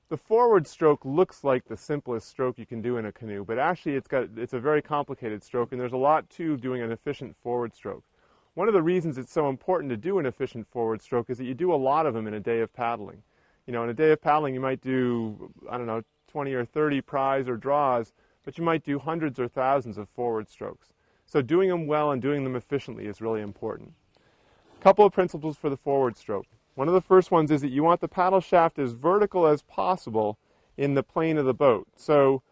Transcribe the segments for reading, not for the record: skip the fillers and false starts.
The forward stroke looks like the simplest stroke you can do in a canoe, but actually it's a very complicated stroke, and there's a lot to doing an efficient forward stroke. One of the reasons it's so important to do an efficient forward stroke is that you do a lot of them in a day of paddling. You know, in a day of paddling you might do, I don't know, 20 or 30 pries or draws, but you might do hundreds or thousands of forward strokes. So doing them well and doing them efficiently is really important. A couple of principles for the forward stroke. One of the first ones is that you want the paddle shaft as vertical as possible in the plane of the boat. So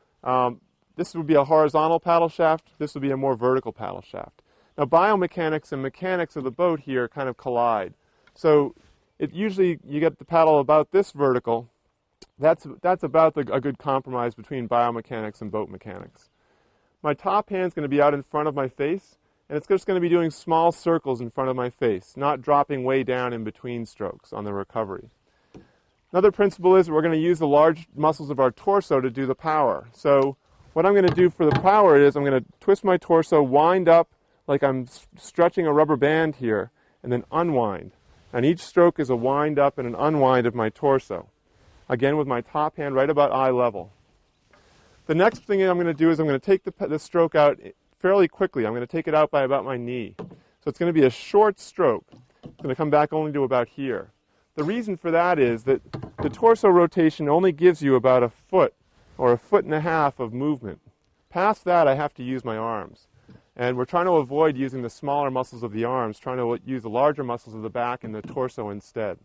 this would be a horizontal paddle shaft. This would be a more vertical paddle shaft. Now biomechanics and mechanics of the boat here kind of collide. So usually you get the paddle about this vertical. That's about a good compromise between biomechanics and boat mechanics. My top hand's going to be out in front of my face, and it's just going to be doing small circles in front of my face, not dropping way down in between strokes on the recovery. Another principle is we're going to use the large muscles of our torso to do the power. So what I'm going to do for the power is I'm going to twist my torso, wind up like I'm stretching a rubber band here, and then unwind. And each stroke is a wind up and an unwind of my torso. Again, with my top hand right about eye level. The next thing I'm going to do is I'm going to take the stroke out fairly quickly. I'm going to take it out by about my knee. So it's going to be a short stroke. It's going to come back only to about here. The reason for that is that the torso rotation only gives you about a foot or a foot and a half of movement. Past that, I have to use my arms. And we're trying to avoid using the smaller muscles of the arms, trying to use the larger muscles of the back and the torso instead.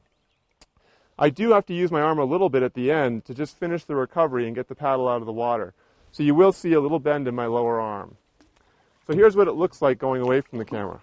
I do have to use my arm a little bit at the end to just finish the recovery and get the paddle out of the water. So you will see a little bend in my lower arm. So here's what it looks like going away from the camera.